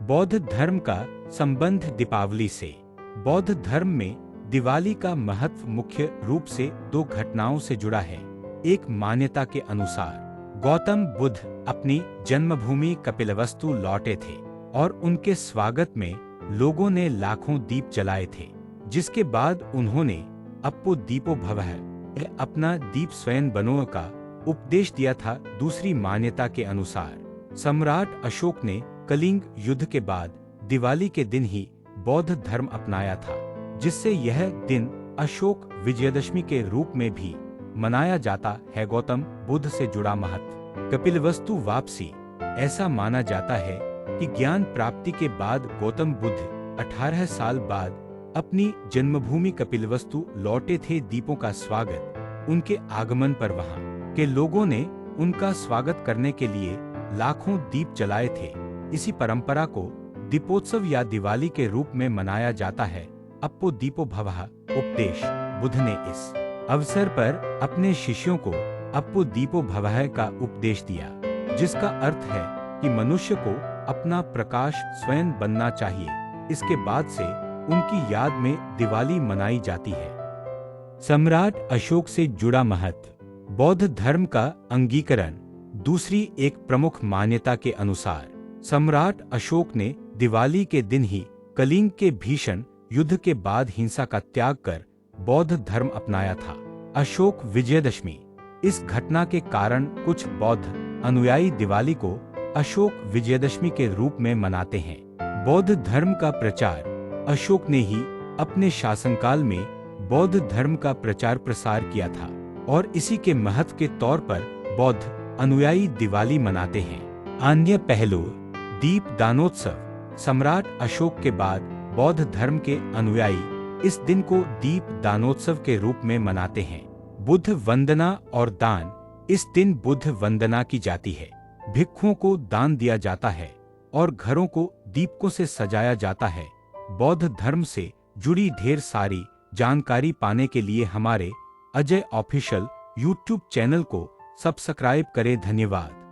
बौद्ध धर्म का संबंध दीपावली से। बौद्ध धर्म में दिवाली का महत्व मुख्य रूप से दो घटनाओं से जुड़ा है। एक मान्यता के अनुसार गौतम बुद्ध अपनी जन्मभूमि कपिलवस्तु लौटे थे और उनके स्वागत में लोगों ने लाखों दीप जलाए थे, जिसके बाद उन्होंने अप्पो दीपो भवः, अपना दीप स्वयं बनो का उपदेश दिया था। दूसरी मान्यता के अनुसार सम्राट अशोक ने कलिंग युद्ध के बाद दिवाली के दिन ही बौद्ध धर्म अपनाया था, जिससे यह दिन अशोक विजयदशमी के रूप में भी मनाया जाता है। गौतम बुद्ध से जुड़ा महत्व। कपिलवस्तु वापसी। ऐसा माना जाता है कि ज्ञान प्राप्ति के बाद गौतम बुद्ध 18 साल बाद अपनी जन्मभूमि कपिलवस्तु लौटे थे। दीपों का स्वागत। उनके आगमन पर वहां के लोगों ने उनका स्वागत करने के लिए लाखों दीप जलाए थे। इसी परंपरा को दीपोत्सव या दिवाली के रूप में मनाया जाता है। अप्पो दीपो भवः उपदेश। बुद्ध ने इस अवसर पर अपने शिष्यों को अप्पो दीपो भवः का उपदेश दिया, जिसका अर्थ है कि मनुष्य को अपना प्रकाश स्वयं बनना चाहिए। इसके बाद से उनकी याद में दिवाली मनाई जाती है। सम्राट अशोक से जुड़ा महत्व। बौद्ध धर्म का अंगीकरण। दूसरी एक प्रमुख मान्यता के अनुसार सम्राट अशोक ने दिवाली के दिन ही कलिंग के भीषण युद्ध के बाद हिंसा का त्याग कर बौद्ध धर्म अपनाया था। अशोक विजयदशमी। इस घटना के कारण कुछ बौद्ध अनुयायी दिवाली को अशोक विजयदशमी के रूप में मनाते हैं। बौद्ध धर्म का प्रचार। अशोक ने ही अपने शासनकाल में बौद्ध धर्म का प्रचार प्रसार किया था और इसी के महत्व के तौर पर बौद्ध अनुयायी दिवाली मनाते हैं। अन्य पहलू। दीप दानोत्सव। सम्राट अशोक के बाद बौद्ध धर्म के अनुयायी इस दिन को दीप दानोत्सव के रूप में मनाते हैं। बुद्ध वंदना और दान। इस दिन बुद्ध वंदना की जाती है, भिक्षुओं को दान दिया जाता है और घरों को दीपकों से सजाया जाता है। बौद्ध धर्म से जुड़ी ढेर सारी जानकारी पाने के लिए हमारे अजय ऑफिशियल YouTube चैनल को सब्सक्राइब करें। धन्यवाद।